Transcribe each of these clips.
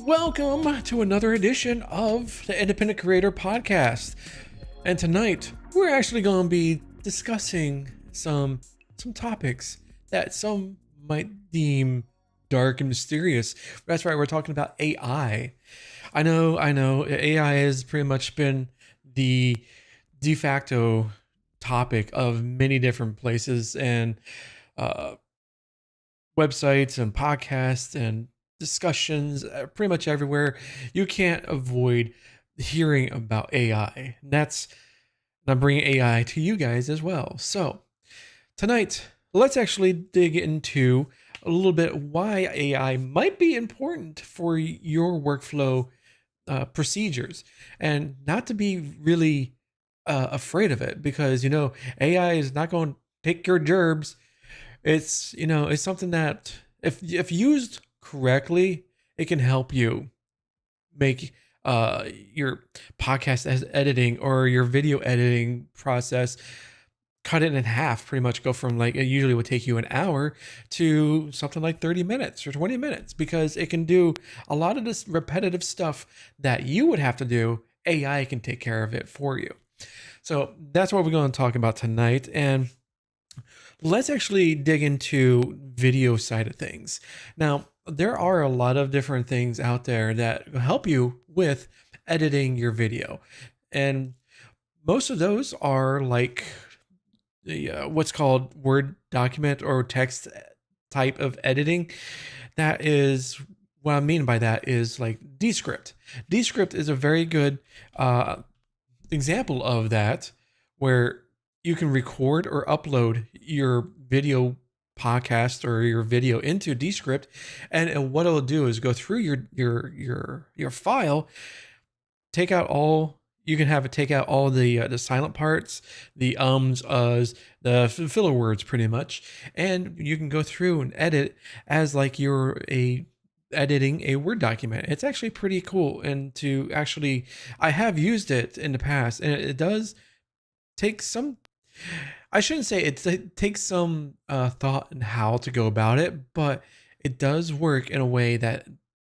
Welcome to another edition of the Independent Creator Podcast. And tonight, we're actually going to be discussing some topics that some might deem dark and mysterious. That's right, we're talking about AI. I know, AI has pretty much been the de facto topic of many different places and websites and podcasts and discussions pretty much everywhere. You can't avoid hearing about AI. I'm bringing AI to you guys as well. So tonight, let's actually dig into a little bit why AI might be important for your workflow procedures, and not to be really afraid of it, because AI is not going to take your gerbs. It's something that if used correctly, it can help you make your podcast as editing or your video editing process, cut it in half, pretty much go from, like, it usually would take you an hour to something like 30 minutes or 20 minutes, because it can do a lot of this repetitive stuff that you would have to do. AI can take care of it for you. So that's what we're going to talk about tonight. And let's actually dig into video side of things. Now, there are a lot of different things out there that help you with editing your video. And most of those are like what's called Word document or text type of editing. That is, what I mean by that is like Descript. Descript is a very good example of that, where you can record or upload your video podcast or your video into Descript, and what it'll do is go through your file, take out all. You can have it take out all the silent parts, the ums, uhs, the filler words, pretty much, and you can go through and edit as like you're editing a Word document. It's actually pretty cool, and I have used it in the past, and it does take some. I shouldn't say it takes some thought in how to go about it, but it does work in a way that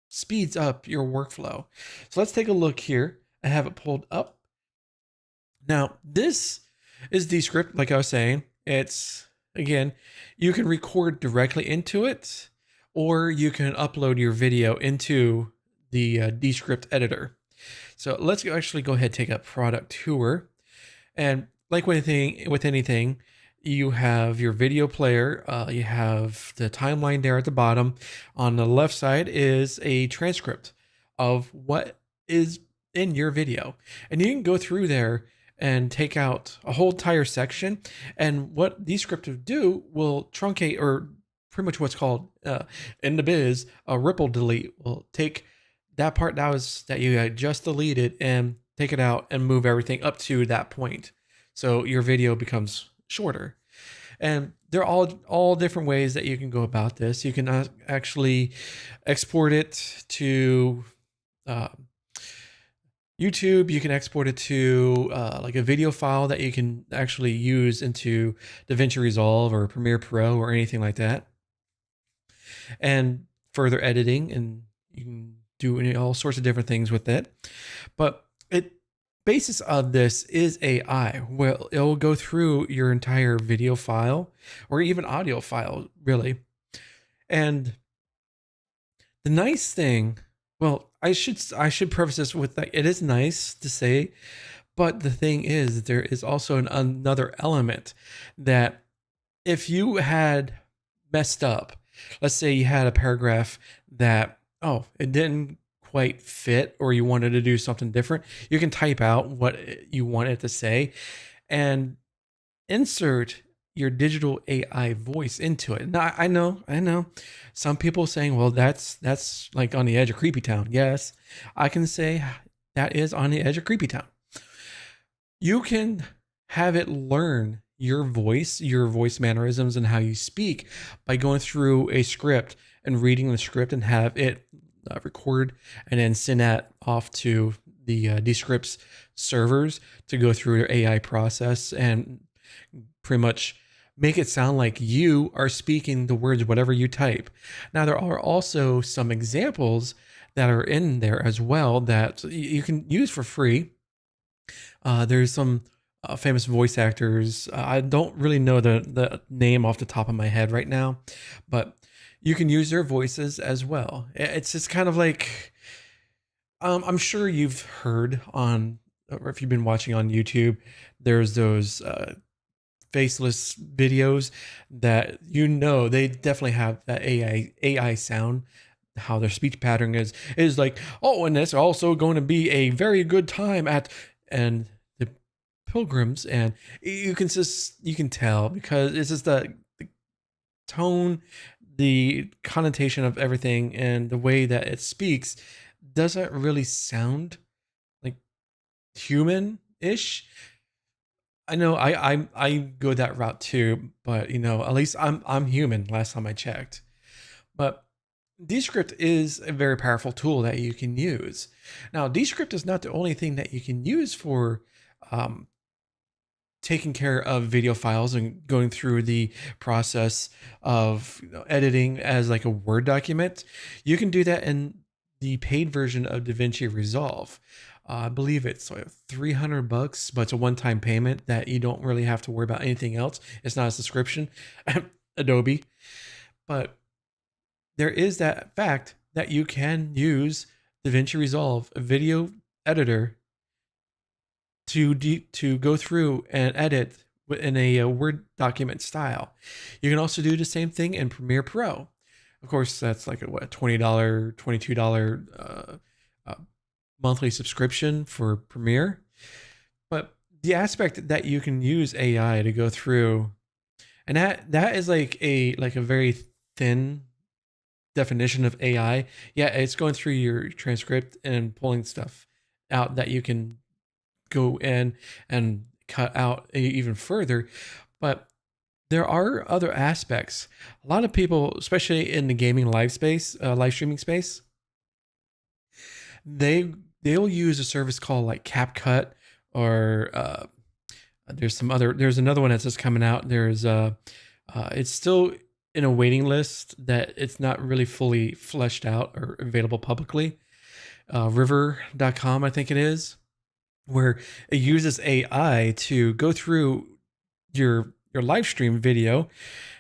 speeds up your workflow. So let's take a look here. I have it pulled up. Now, this is Descript, like I was saying. It's, again, you can record directly into it, or you can upload your video into the Descript editor. So let's actually go ahead and take a product tour. And like with anything, you have your video player, you have the timeline there at the bottom. On the left side is a transcript of what is in your video. And you can go through there and take out a whole entire section. And what Descript will do will truncate, or pretty much what's called in the biz, a ripple delete. Will take that part that you had just deleted and take it out and move everything up to that point. So your video becomes shorter. And there are all different ways that you can go about this. You can actually export it to YouTube. You can export it to like a video file that you can actually use into DaVinci Resolve or Premiere Pro or anything like that. And further editing, and you can do all sorts of different things with it. But basis of this is AI. Well, it will go through your entire video file or even audio file, really. And the nice thing, well, I should preface this with that it is nice to say, but the thing is, there is also another element that if you had messed up, let's say you had a paragraph that, it didn't quite fit, or you wanted to do something different, you can type out what you want it to say and insert your digital AI voice into it. Now, I know some people saying, well, that's like on the edge of creepy town. Yes, I can say that is on the edge of creepy town. You can have it learn your voice mannerisms, and how you speak by going through a script and reading the script, and have it record and then send that off to the Descript's servers to go through your AI process and pretty much make it sound like you are speaking the words, whatever you type. Now, there are also some examples that are in there as well that you can use for free. There's some famous voice actors. I don't really know the name off the top of my head right now, but you can use their voices as well. It's just kind of like, I'm sure you've heard on, or if you've been watching on YouTube, there's those faceless videos that they definitely have that AI sound. How their speech pattern is like, oh, and it's also going to be a very good time at, and the pilgrims, and you can tell because it's just the tone, the connotation of everything, and the way that it speaks doesn't really sound like human-ish. I know I go that route too, but at least I'm human last time I checked. But Descript is a very powerful tool that you can use. Now, Descript is not the only thing that you can use for um, taking care of video files and going through the process of editing as like a Word document. You can do that in the paid version of DaVinci Resolve. I believe it's like $300, but it's a one-time payment that you don't really have to worry about anything else. It's not a subscription, Adobe. But there is that fact that you can use DaVinci Resolve, a video editor, to go through and edit in a Word document style. You can also do the same thing in Premiere Pro. Of course, that's like a $20, $22 monthly subscription for Premiere. But the aspect that you can use AI to go through, and that is like a very thin definition of AI. Yeah, it's going through your transcript and pulling stuff out that you can go in and cut out even further. But there are other aspects. A lot of people, especially in the gaming live streaming space, they'll use a service called like CapCut, or there's another one that's just coming out. It's still in a waiting list that it's not really fully fleshed out or available publicly. River.com, I think it is, where it uses AI to go through your live stream video,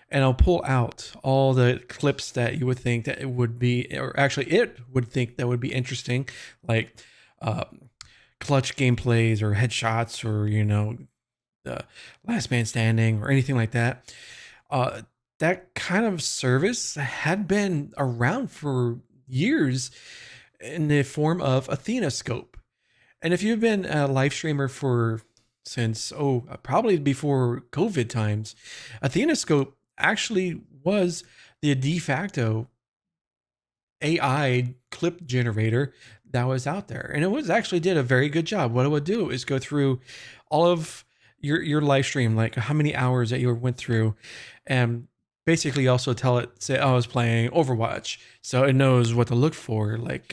and I'll pull out all the clips that you would think that it would be, or actually it would think that would be interesting, like clutch gameplays or headshots, or last man standing or anything like that. That kind of service had been around for years in the form of AthenaScope. And if you've been a live streamer since probably before COVID times, AthenaScope actually was the de facto AI clip generator that was out there. And it actually did a very good job. What it would do is go through all of your live stream, like how many hours that you went through, and basically also say, I was playing Overwatch. So it knows what to look for, like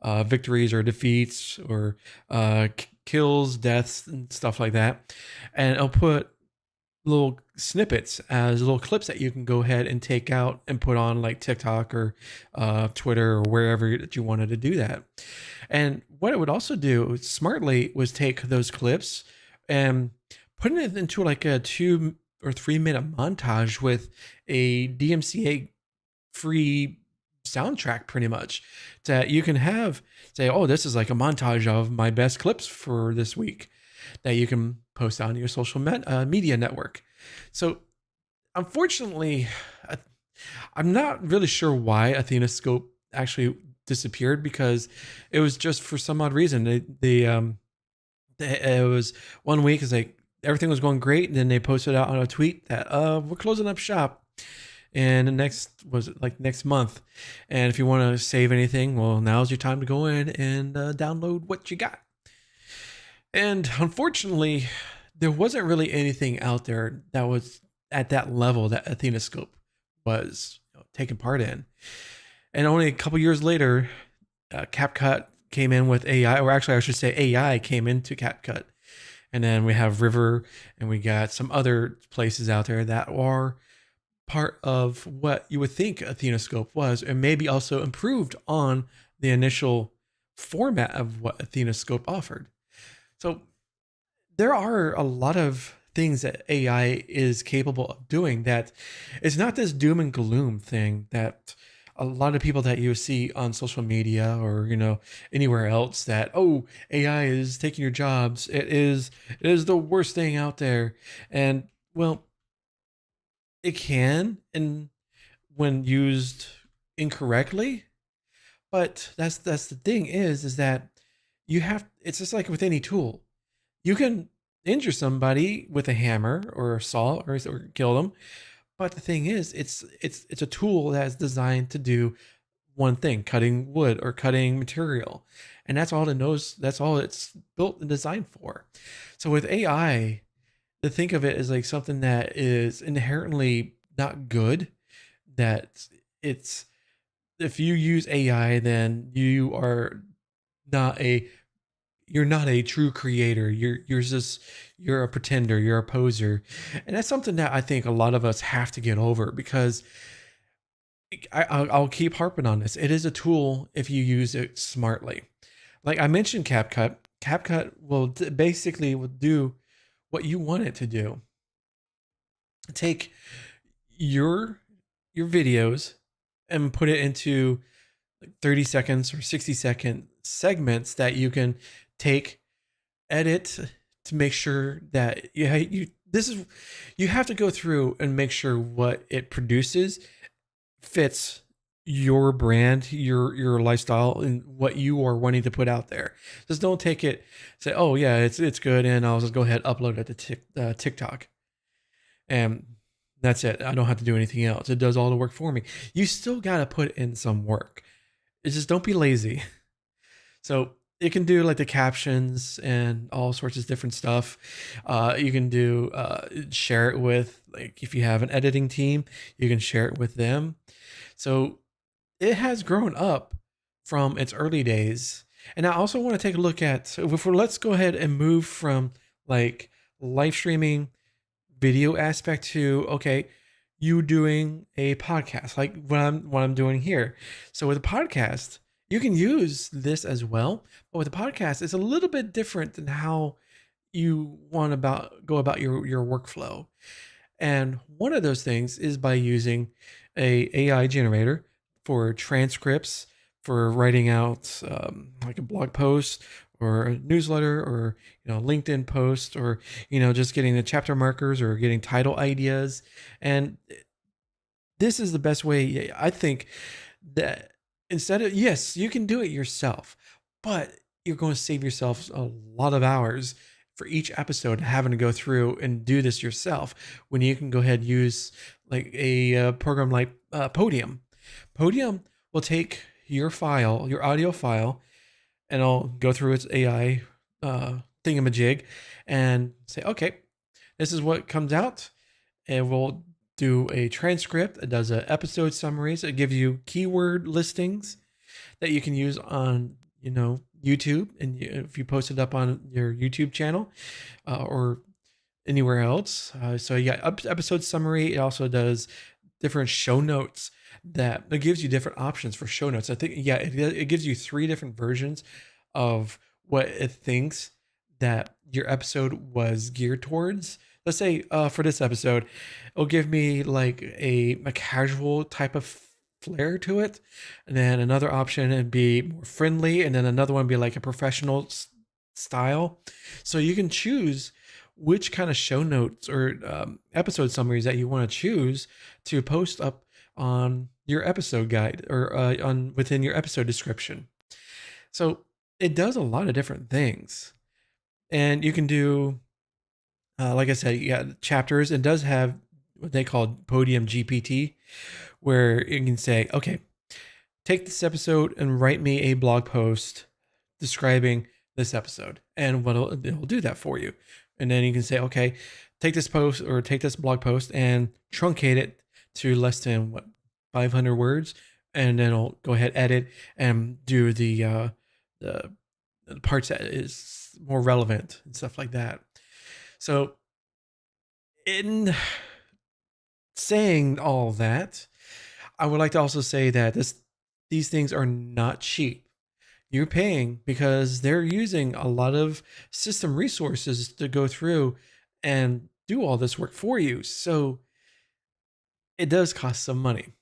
victories or defeats, or kills, deaths, and stuff like that. And it'll put little snippets as little clips that you can go ahead and take out and put on like TikTok or Twitter or wherever that you wanted to do that. And what it would also do smartly was take those clips and putting it into like a 2 or 3 minute montage with a DMCA free soundtrack, pretty much, that you can say, oh, this is like a montage of my best clips for this week, that you can post on your social media network. So unfortunately, I'm not really sure why AthenaScope actually disappeared, because it was just for some odd reason. It was 1 week, it's like everything was going great, and then they posted out on a tweet that we're closing up shop. And the next month. And if you want to save anything, well, now's your time to go in and download what you got. And unfortunately, there wasn't really anything out there that was at that level that AthenaScope was taking part in. And only a couple years later, CapCut came in with AI, or actually I should say AI came into CapCut. And then we have River, and we got some other places out there that are part of what you would think AthenaScope was, and maybe also improved on the initial format of what AthenaScope offered. So there are a lot of things that AI is capable of doing that it's not this doom and gloom thing that a lot of people that you see on social media or anywhere else that, oh, AI is taking your jobs. It is the worst thing out there. And well, it can, and when used incorrectly, but that's the thing is that it's just like with any tool. You can injure somebody with a hammer or a saw or kill them, but the thing is, it's a tool that's designed to do one thing: cutting wood or cutting material, and that's all it knows. That's all it's built and designed for. So with AI, to think of it as like something that is inherently not good, that it's if you use AI, then not a you're not a true creator. You're a pretender. You're a poser, and that's something that I think a lot of us have to get over because I'll keep harping on this. It is a tool if you use it smartly. Like I mentioned, CapCut. CapCut basically will do what you want it to do. Take your videos and put it into like 30 seconds or 60-second segments that you can take, edit to make sure that you have to go through and make sure what it produces fits your brand, your lifestyle, and what you are wanting to put out there. Just don't take it, say, oh yeah, it's good, and I'll just go ahead and upload it to TikTok, and that's it. I don't have to do anything else. It does all the work for me. You still got to put in some work. It's just don't be lazy. So it can do like the captions and all sorts of different stuff. You can do share it with, like, if you have an editing team, you can share it with them. So it has grown up from its early days. And I also want to take a look at, so let's go ahead and move from like live streaming video aspect to, okay, you doing a podcast like what I'm doing here. So with a podcast, you can use this as well, but with a podcast, it's a little bit different than how you want to go about your workflow. And one of those things is by using a AI generator for transcripts, for writing out like a blog post or a newsletter or LinkedIn post, or just getting the chapter markers or getting title ideas. And this is the best way, I think, that instead of, yes, you can do it yourself, but you're going to save yourself a lot of hours for each episode having to go through and do this yourself, when you can go ahead and use like a program like Podium. Podium will take your file, your audio file, and I'll go through its AI thingamajig and say, okay, this is what comes out. And we'll do a transcript. It does a episode summaries. It gives you keyword listings that you can use on, YouTube. And if you post it up on your YouTube channel or anywhere else. So yeah, episode summary. It also does different show notes that it gives you different options for show notes. I think, yeah, it gives you 3 different versions of what it thinks that your episode was geared towards. Let's say for this episode, it'll give me like a casual type of flair to it. And then another option would be more friendly. And then another one would be like a professional style. So you can choose which kind of show notes or episode summaries that you want to choose to post up on your episode guide or within your episode description. So it does a lot of different things. And you can do, like I said, you got chapters. It does have what they call Podium GPT, where you can say, okay, take this episode and write me a blog post describing this episode. And it'll do that for you. And then you can say, okay, take this post or take this blog post and truncate it to less than 500 words. And then it'll go ahead, edit, and do the parts that is more relevant and stuff like that. So in saying all that, I would like to also say that these things are not cheap. You're paying because they're using a lot of system resources to go through and do all this work for you. So it does cost some money.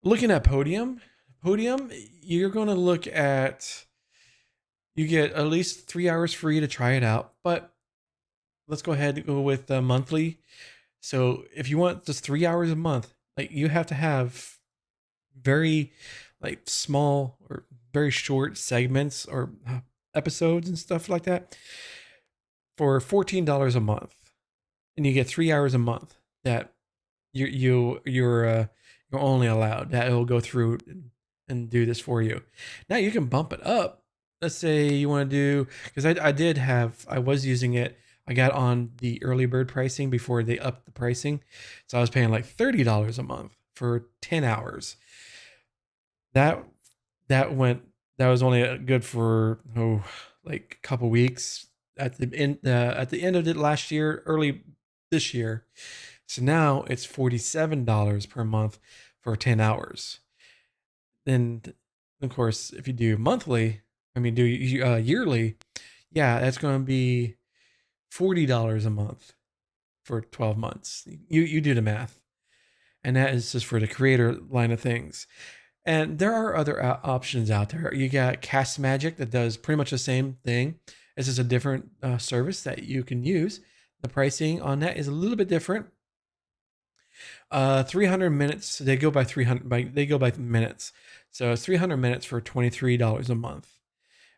Looking at Podium, you're going to look at, you get at least 3 hours free to try it out, but let's go ahead and go with monthly. So if you want just 3 hours a month, like you have to have very like small or very short segments or episodes and stuff like that for $14 a month, and you get 3 hours a month that you're only allowed, that it'll go through and do this for you. Now you can bump it up. Let's say you want to do, because I was using it. I got on the early bird pricing before they upped the pricing. So I was paying like $30 a month for 10 hours. That was only good for like a couple weeks at the end of it last year, early this year. So now it's $47 per month for 10 hours. Then of course, if you do monthly, yearly, yeah, that's going to be $40 a month for 12 months. You do the math. And that is just for the creator line of things. And there are other options out there. You got Cast Magic that does pretty much the same thing. This is a different service that you can use. The pricing on that is a little bit different. 300 minutes. They go by minutes. So it's 300 minutes for $23 a month.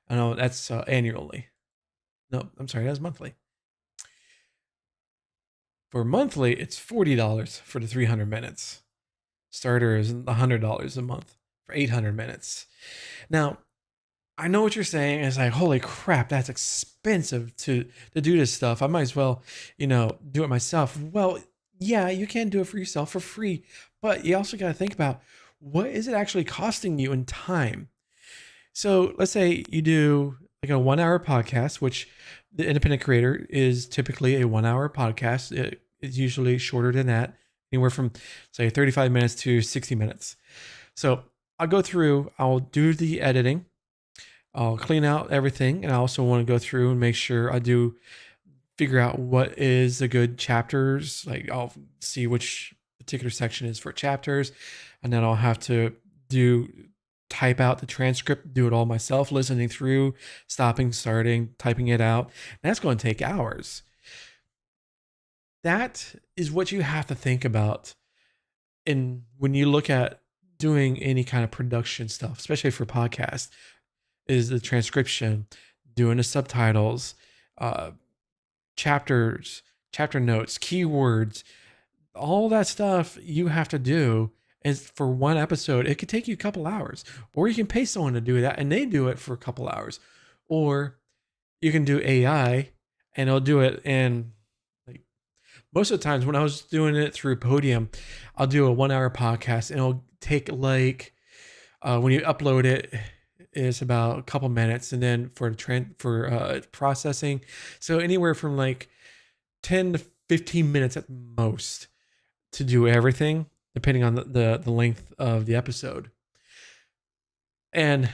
I know that's annually. No, I'm sorry, that's monthly. For monthly, it's $40 for the 300 minutes. Starter is $100 a month for 800 minutes. Now, I know what you're saying. It's like, holy crap, that's expensive to do this stuff. I might as well, do it myself. Well, yeah, you can do it for yourself for free, but you also got to think about, what is it actually costing you in time? So let's say you do like a 1 hour podcast, which the independent creator is typically a 1 hour podcast. It's usually shorter than that, anywhere from say 35 minutes to 60 minutes. So I'll go through, I'll do the editing, I'll clean out everything. And I also want to go through and make sure I do figure out what is the good chapters. Like I'll see which particular section is for chapters. And then I'll have to type out the transcript, do it all myself, listening through, stopping, starting, typing it out. And that's going to take hours. That is what you have to think about. And when you look at doing any kind of production stuff, especially for podcasts, is the transcription, doing the subtitles, chapters, chapter notes, keywords, all that stuff you have to do. And for one episode, it could take you a couple hours, or you can pay someone to do that and they do it for a couple hours, or you can do AI and it'll do it in like, most of the times when I was doing it through Podium, I'll do a 1 hour podcast and it'll take like, when you upload it, it's about a couple minutes. And then for processing, so anywhere from like 10 to 15 minutes at most to do everything, depending on the length of the episode. And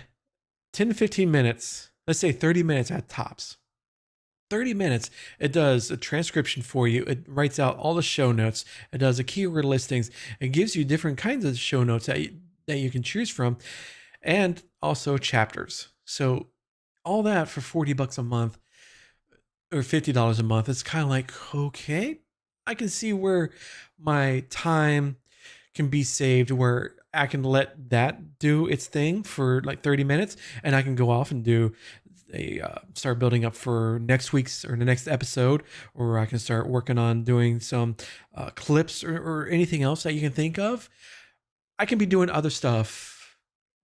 10 to 15 minutes, let's say 30 minutes at tops. 30 minutes, it does a transcription for you. It writes out all the show notes. It does a keyword listings. It gives you different kinds of show notes that you can choose from, and also chapters. So all that for $40 a month or $50 a month. It's kind of like, okay, I can see where my time can be saved, where I can let that do its thing for like 30 minutes and I can go off and do start building up for next week's or the next episode, or I can start working on doing some clips or anything else that you can think of. I can be doing other stuff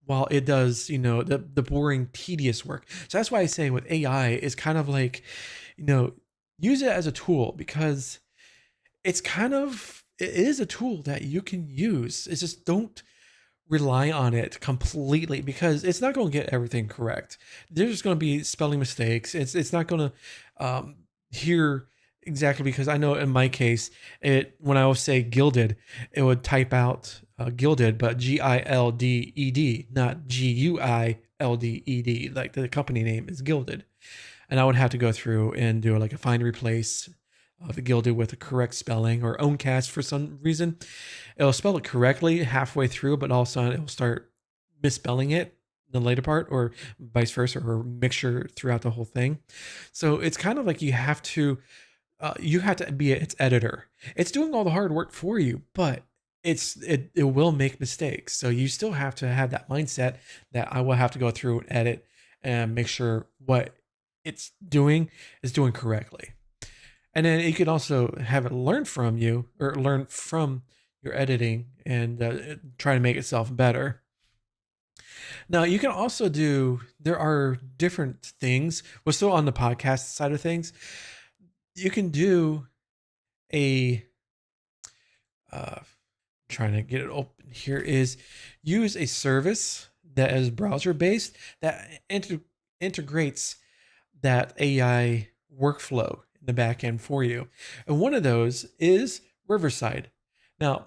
while it does, the boring, tedious work. So that's why I say with AI is kind of like, use it as a tool, because it is a tool that you can use. It's just, don't rely on it completely, because it's not going to get everything correct. There's going to be spelling mistakes. It's not going to hear exactly, because I know in my case, when I would say gilded, it would type out gilded, but GILDED, not GUILDED. LDED, like the company name is Gilded. And I would have to go through and do like a find replace of the Gilded with the correct spelling, or Owncast for some reason. It'll spell it correctly halfway through, but all of a sudden it'll start misspelling it in the later part, or vice versa, or mixture throughout the whole thing. So it's kind of like you have to be its editor. It's doing all the hard work for you, but it will make mistakes. So you still have to have that mindset that I will have to go through and edit and make sure what it's doing is doing correctly. And then you can also have it learn from you, or learn from your editing, and try to make itself better. Now you can also there are different things. We're still on the podcast side of things. You can do a, trying to get it open here, is use a service that is browser based that integrates that AI workflow in the back end for you. And one of those is Riverside. Now,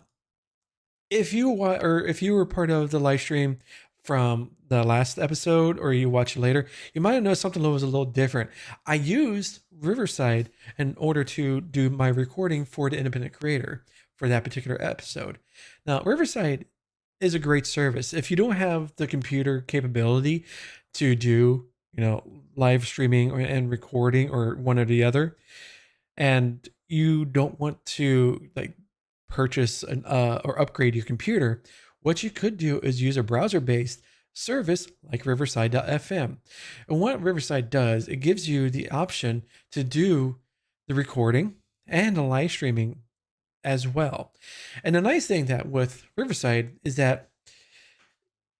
if you were part of the live stream from the last episode, or you watch it later, you might have noticed something that was a little different. I used Riverside in order to do my recording for the independent creator for that particular episode. Now, Riverside is a great service. If you don't have the computer capability to do, live streaming and recording, or one or the other, and you don't want to like purchase or upgrade your computer, what you could do is use a browser-based service like Riverside.fm. And what Riverside does, it gives you the option to do the recording and the live streaming as well. And the nice thing that with Riverside is that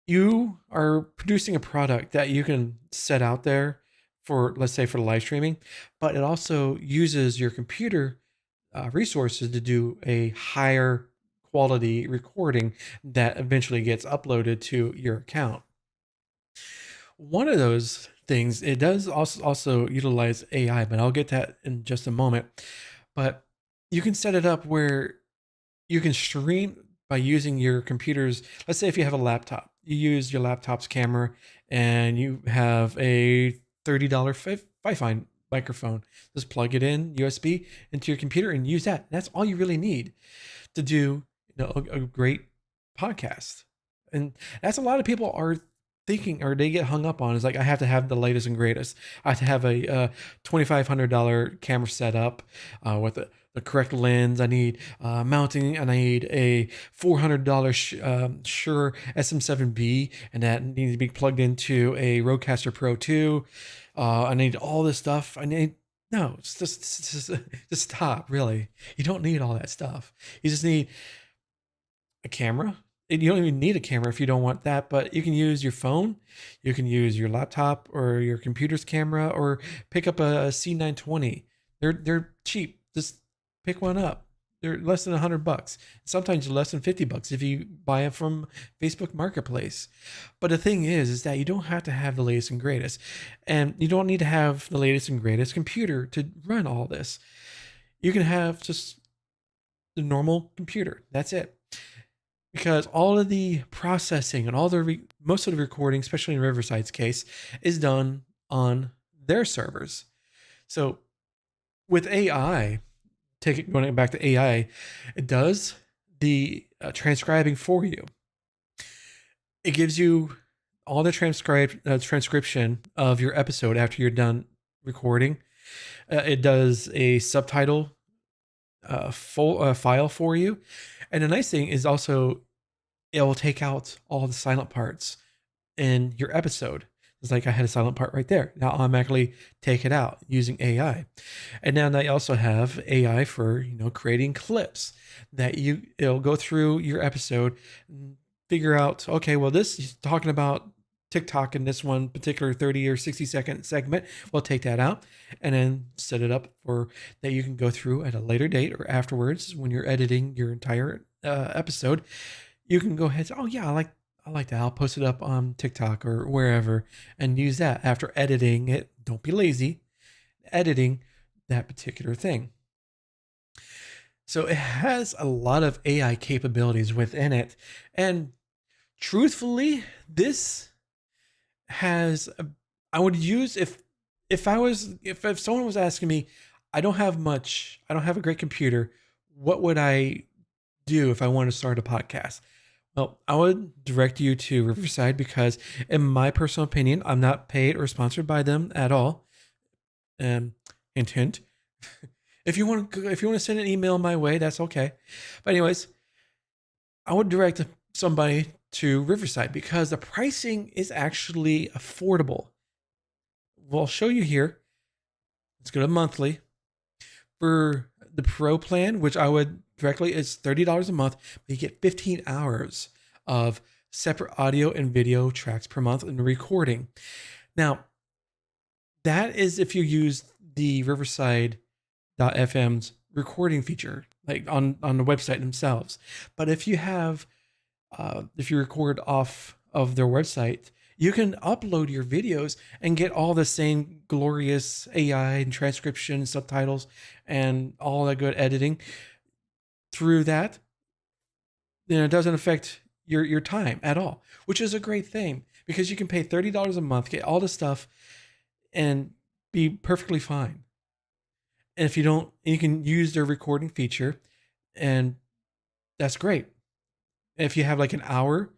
you are producing a product that you can set out there for, let's say, for the live streaming, but it also uses your computer resources to do a higher quality recording that eventually gets uploaded to your account. One of those things, it does also utilize AI, but I'll get that in just a moment. But you can set it up where you can stream by using your computer's, let's say if you have a laptop, you use your laptop's camera and you have a $30 Wi-Fi microphone. Just plug it in USB into your computer and use that. That's all you really need to do a great podcast. And that's a lot of people are thinking, or they get hung up on, is like, I have to have the latest and greatest. I have to have a $2,500 camera set up with the correct lens. I need mounting, and I need a $400 Shure SM7B, and that needs to be plugged into a Rodecaster Pro 2. I need all this stuff. No, just stop. Really, you don't need all that stuff. You just need a camera. You don't even need a camera if you don't want that, but you can use your phone, you can use your laptop or your computer's camera, or pick up a C920. They're cheap. Just pick one up. They're less than $100. Sometimes less than $50 if you buy it from Facebook Marketplace. But the thing is that you don't have to have the latest and greatest, and you don't need to have the latest and greatest computer to run all this. You can have just the normal computer. That's it. Because all of the processing and most of the recording, especially in Riverside's case, is done on their servers. So with AI, going back to AI, it does the transcribing for you. It gives you all the transcription of your episode after you're done recording. It does a subtitle file for you. And the nice thing is also, it will take out all the silent parts in your episode. It's like I had a silent part right there. Now automatically take it out using AI. And now they also have AI for, creating clips that it'll go through your episode and figure out, okay, well, this is talking about TikTok in this one particular 30 or 60 second segment. We'll take that out and then set it up for that you can go through at a later date or afterwards when you're editing your entire episode. You can go ahead and say, oh yeah, I like that. I'll post it up on TikTok or wherever and use that after editing it. Don't be lazy, editing that particular thing. So it has a lot of AI capabilities within it. And truthfully, this has I would use if someone was asking me, I don't have a great computer, what would I do if I want to start a podcast? Well, I would direct you to Riverside because, in my personal opinion, I'm not paid or sponsored by them at all. Hint, hint. If you want to send an email my way, that's okay. But anyways, I would direct somebody to Riverside because the pricing is actually affordable. Well, I'll show you here. Let's go to monthly. For the pro plan, which I would directly, it's $30 a month, but you get 15 hours of separate audio and video tracks per month and recording. Now, that is if you use the Riverside.fm's recording feature, like on the website themselves. But if you record off of their website, you can upload your videos and get all the same glorious AI and transcription, subtitles, and all that good editing through that. It doesn't affect your time at all, which is a great thing because you can pay $30 a month, get all the stuff, and be perfectly fine. And if you don't, you can use their recording feature, and that's great. If you have like an hour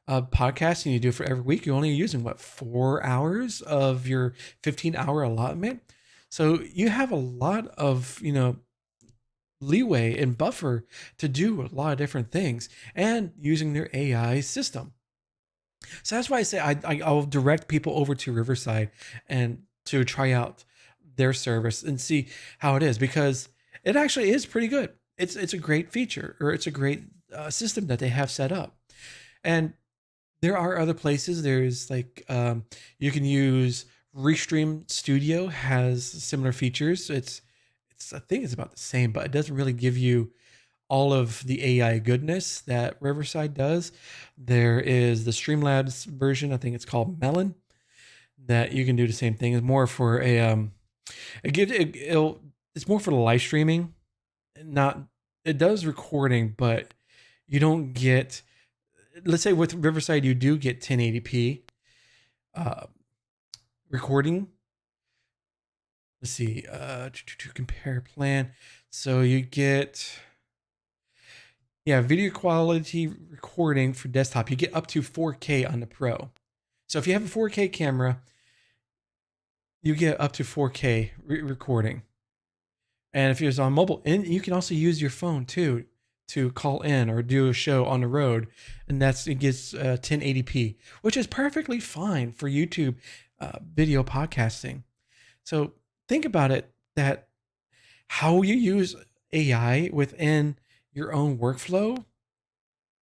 podcast and you do it for every week, you're only using 4 hours of your 15-hour allotment. So you have a lot of, leeway and buffer to do a lot of different things and using their AI system. So that's why I say I'll direct people over to Riverside and to try out their service and see how it is, because it actually is pretty good. It's a great feature, or it's a great system that they have set up. And there are other places. There's like you can use Restream Studio, has similar features. I think it's about the same, but it doesn't really give you all of the AI goodness that Riverside does. There is the Streamlabs version. I think it's called Melon, that you can do the same thing. It's more for it's more for the live streaming. It does recording, but you don't get, let's say with Riverside, you do get 1080p recording. Let's see, to compare plan. So you get, video quality recording for desktop. You get up to 4K on the Pro. So if you have a 4K camera, you get up to 4K recording. And if it's on mobile, and you can also use your phone too to call in or do a show on the road, and it gets 1080p, which is perfectly fine for YouTube video podcasting. So think about it, that how you use AI within your own workflow,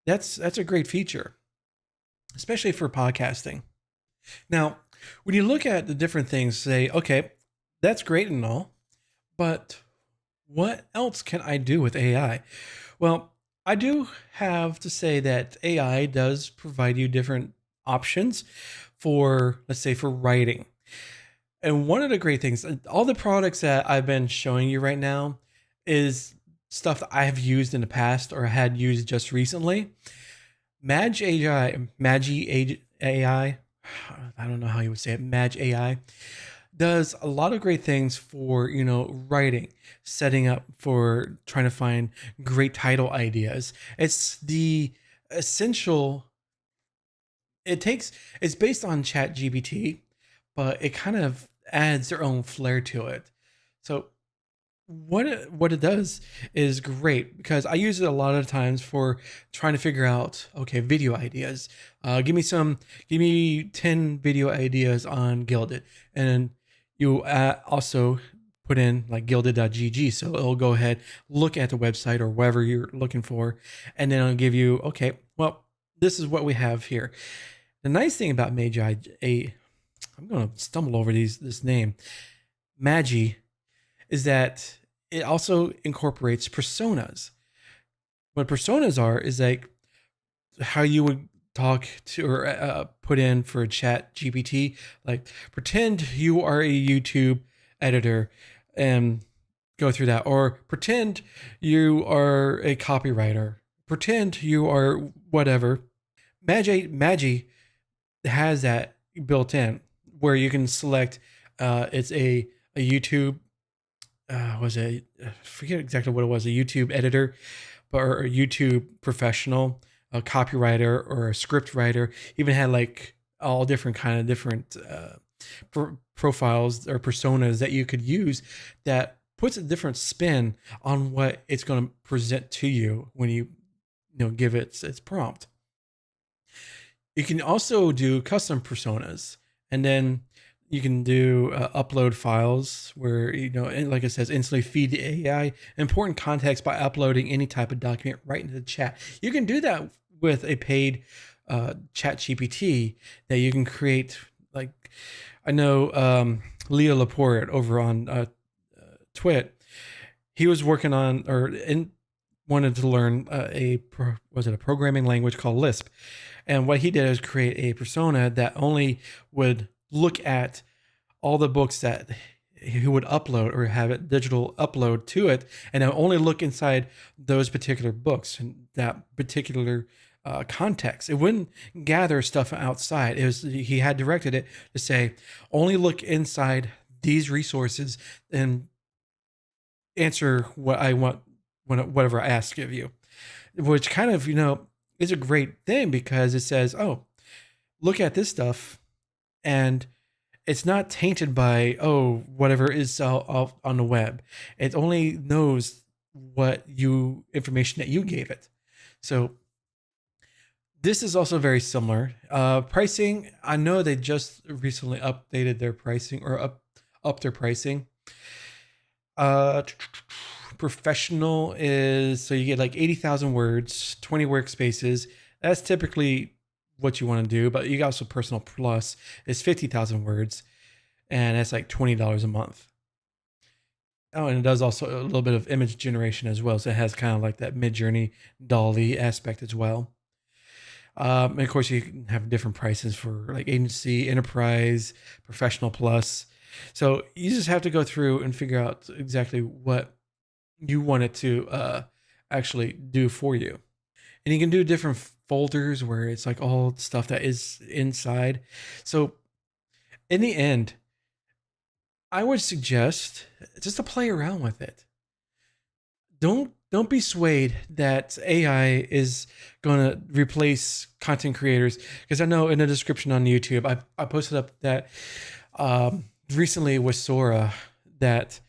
that's a great feature, especially for podcasting. Now, when you look at the different things, say, okay, that's great and all, but what else can I do with AI? Well, I do have to say that AI does provide you different options for, let's say, for writing. And one of the great things, all the products that I've been showing you right now is stuff that I have used in the past or had used just recently. Magi AI, I don't know how you would say it, Magi AI, does a lot of great things for, writing, setting up for trying to find great title ideas. It's the essential, it's based on ChatGPT, but it kind of adds their own flair to it. So what it does is great, because I use it a lot of times for trying to figure out, okay, video ideas. Give me 10 video ideas on Gilded, and you also put in like gilded.gg, so it'll go ahead, look at the website or whatever you're looking for, and then it'll give you, okay, well, this is what we have here. The nice thing about Magi, I'm going to stumble over this name, Magi, is that it also incorporates personas. What personas are is like how you would talk to or put in for Chat GPT, like pretend you are a YouTube editor and go through that, or pretend you are a copywriter, pretend you are whatever. Magi has that built in where you can select it's a YouTube was it I forget exactly what it was, a YouTube editor or a YouTube professional, a copywriter or a script writer. Even had like all different profiles or personas that you could use that puts a different spin on what it's going to present to you when you give it its prompt. You can also do custom personas, and then you can do upload files where, and like it says, instantly feed the AI important context by uploading any type of document right into the chat. You can do that with a paid chat GPT that you can create. Like, I know Leo Laporte over on Twit, he was working on wanted to learn a programming language called Lisp. And what he did is create a persona that only would look at all the books that he would upload or have it digital upload to it, and only look inside those particular books and that particular context. It wouldn't gather stuff outside. He had directed it to say, only look inside these resources and answer what I want, whatever I ask of you, which kind of, is a great thing because it says, oh, look at this stuff, and it's not tainted by, whatever is on the web. It only knows information that you gave it. So this is also very similar. Pricing, I know they just recently updated their pricing or up their pricing. Professional is, so you get like 80,000 words, 20 workspaces. That's typically what you want to do, but you got also personal plus is 50,000 words, and that's like $20 a month. Oh, and it does also a little bit of image generation as well. So it has kind of like that Mid-Journey DALL-E aspect as well. And of course you can have different prices for like agency, enterprise, professional plus. So you just have to go through and figure out exactly what you want it to actually do for you. And you can do different folders where it's like all stuff that is inside. So in the end, I would suggest just to play around with it. Don't be swayed that AI is going to replace content creators, because I know in the description on YouTube, I posted up that recently with Sora that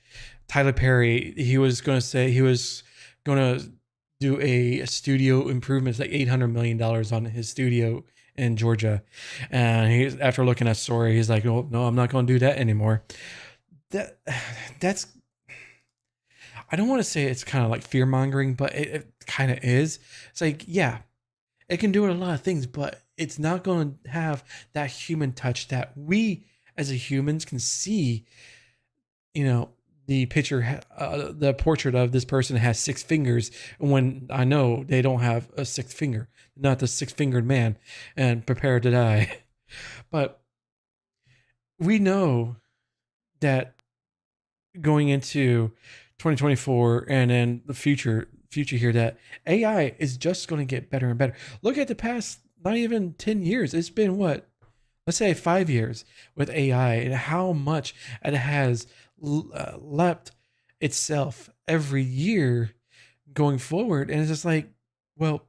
Tyler Perry, he was going to do a studio improvements, like $800 million on his studio in Georgia. And after looking at Sora, he's like, oh, no, I'm not going to do that anymore. That's, I don't want to say it's kind of like fear mongering, but it kind of is. It's like, yeah, it can do a lot of things, but it's not going to have that human touch that we as a humans can see. The picture, the portrait of this person has 6 fingers, when I know they don't have a 6th finger, not the 6-fingered man, and prepare to die. But we know that going into 2024 and then the future here, that AI is just going to get better and better. Look at the past, not even 10 years. It's been let's say 5 years with AI, and how much it has leapt itself every year going forward. And it's just like, well,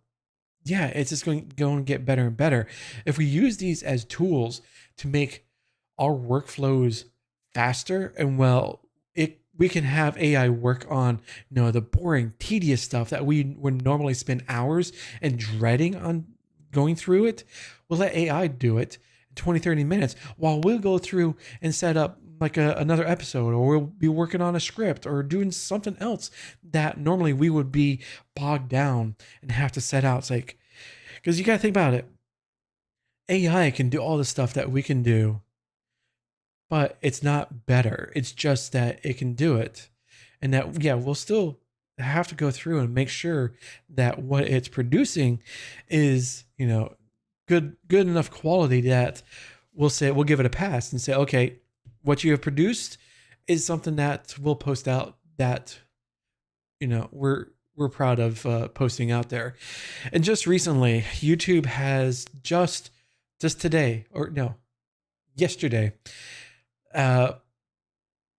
yeah, it's just going to get better and better. If we use these as tools to make our workflows faster, and we can have AI work on, the boring, tedious stuff that we would normally spend hours and dreading on going through it. We'll let AI do it in 20, 30 minutes while we'll go through and set up like another episode, or we'll be working on a script or doing something else that normally we would be bogged down and have to set out. It's like, because you got to think about it. AI can do all the stuff that we can do, but it's not better. It's just that it can do it. And that, yeah, we'll still have to go through and make sure that what it's producing is, good enough quality that we'll give it a pass and say, okay, what you have produced is something that we'll post out that, we're proud of posting out there. And just recently, YouTube has just today, or no, yesterday. Uh,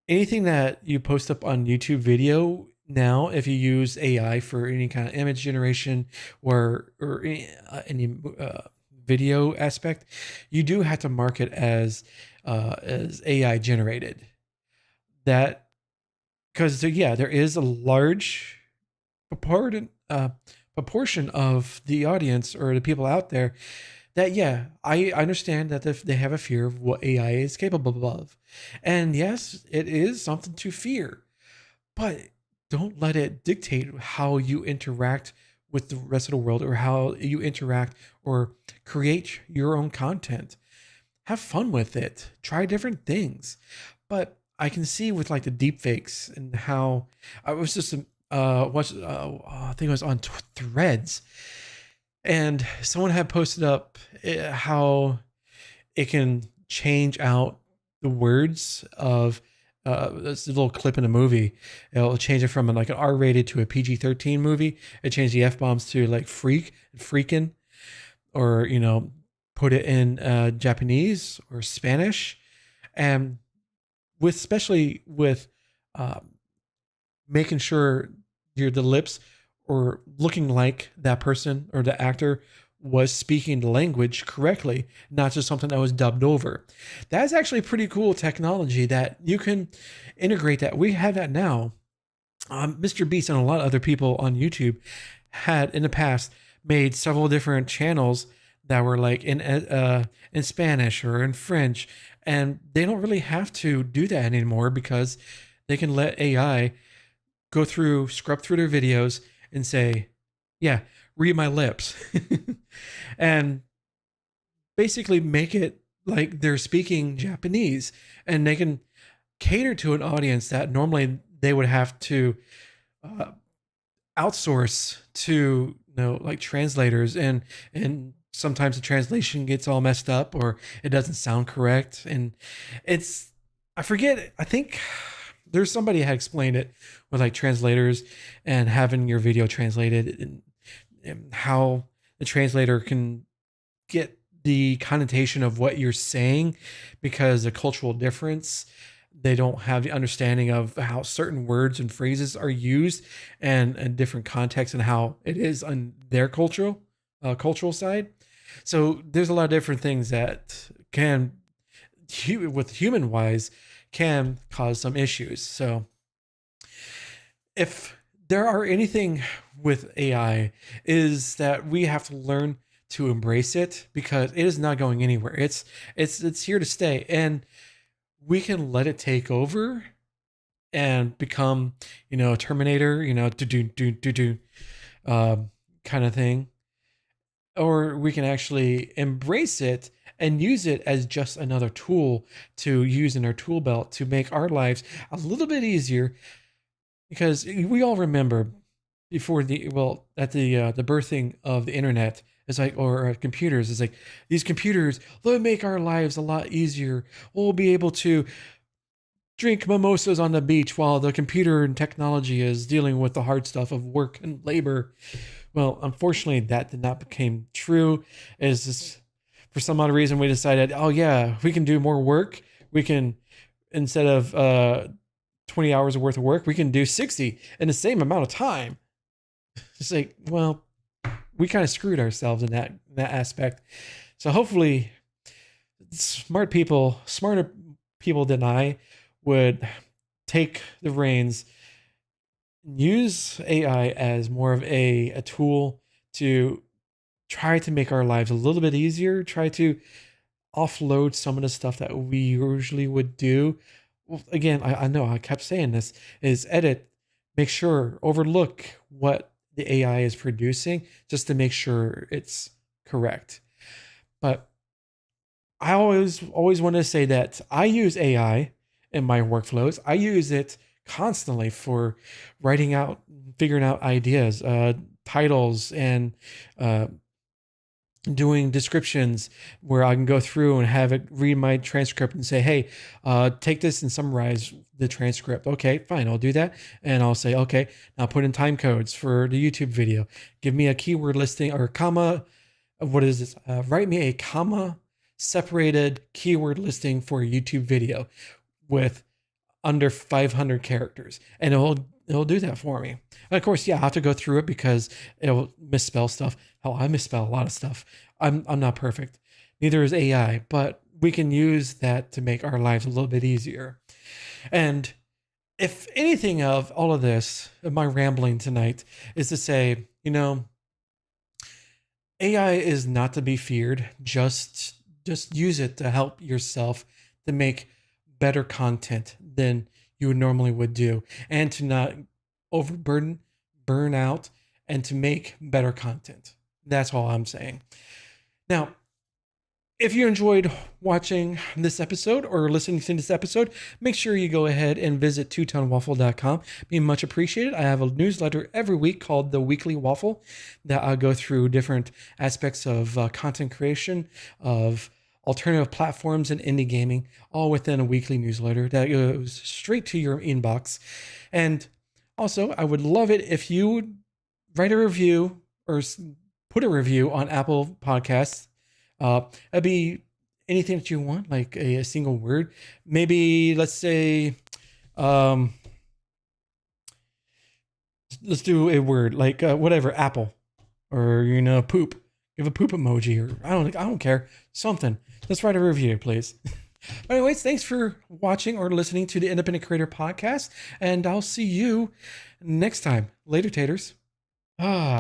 Anything that you post up on YouTube video now, if you use AI for any kind of image generation or any video aspect, you do have to mark it as AI generated. That because yeah, there is a large proportion of the audience or the people out there that yeah, I understand that they have a fear of what AI is capable of, and yes, it is something to fear, but don't let it dictate how you interact with the rest of the world or how you interact or create your own content. Have fun with it. Try different things. But I can see with like the deep fakes and how I was just I think it was on Threads, and someone had posted up how it can change out the words of this little clip in a movie. It'll change it from like an R-rated to a PG-13 movie. It changed the F-bombs to like freaking, or put it in Japanese or Spanish, and especially with uh, making sure the lips or looking like that person or the actor was speaking the language correctly, not just something that was dubbed over. That's actually pretty cool technology that you can integrate that. We have that now. Mr. Beast and a lot of other people on YouTube had in the past made several different channels that were like in Spanish or in French, and they don't really have to do that anymore because they can let AI scrub through their videos and say, yeah, read my lips. And basically make it like they're speaking Japanese, and they can cater to an audience that normally they would have to outsource to like translators, and sometimes the translation gets all messed up or it doesn't sound correct, and I forget, I think there's somebody had explained it with like translators and having your video translated, and how the translator can get the connotation of what you're saying because the cultural difference. They don't have the understanding of how certain words and phrases are used and different contexts and how it is on their cultural side. So there's a lot of different things that can, with human wise, can cause some issues. So if there are anything with AI, is that we have to learn to embrace it because it is not going anywhere. It's here to stay, and we can let it take over and become, a Terminator, kind of thing, or we can actually embrace it and use it as just another tool to use in our tool belt to make our lives a little bit easier. Because we all remember before at the birthing of the internet, it's like, or computers, it's like, these computers, they'll make our lives a lot easier. We'll be able to drink mimosas on the beach while the computer and technology is dealing with the hard stuff of work and labor. Well, unfortunately, that did not become true. Is just, for some odd reason, we decided, oh yeah, we can do more work. We can, instead of 20 hours worth of work, we can do 60 in the same amount of time. It's like, well, we kind of screwed ourselves in that aspect. So hopefully smarter people than I would take the reins, use AI as more of a tool to try to make our lives a little bit easier, try to offload some of the stuff that we usually would do. Well, again, I know I kept saying this, is edit, make sure, overlook what the AI is producing just to make sure it's correct. But I always want to say that I use AI in my workflows. I use it constantly for writing out, figuring out ideas, titles, and doing descriptions where I can go through and have it read my transcript and say, hey, take this and summarize the transcript. Okay, fine, I'll do that. And I'll say, okay, now put in time codes for the YouTube video. Give me a keyword listing or comma. What is this? Write me a comma separated keyword listing for a YouTube video with under 500 characters, and it'll do that for me. And of course, yeah, I have to go through it because it'll misspell stuff. Hell, I misspell a lot of stuff. I'm not perfect. Neither is AI, but we can use that to make our lives a little bit easier. And if anything of all of this, my rambling tonight, is to say, AI is not to be feared. Just use it to help yourself to make better content than you normally would do, and to not overburden, burn out, and to make better content. That's all I'm saying. Now, if you enjoyed watching this episode or listening to this episode, make sure you go ahead and visit twotonewaffle.com. Be much appreciated. I have a newsletter every week called the Weekly Waffle that I go through different aspects of content creation, of alternative platforms, and indie gaming, all within a weekly newsletter that goes straight to your inbox. And also, I would love it if you would write a review or put a review on Apple Podcasts. It'd be anything that you want, like a single word. Maybe let's say, let's do a word like whatever, apple, or poop. Give a poop emoji, or I don't care, something. Let's write a review, please. But anyways, thanks for watching or listening to the Independent Creator Podcast, and I'll see you next time. Later, taters.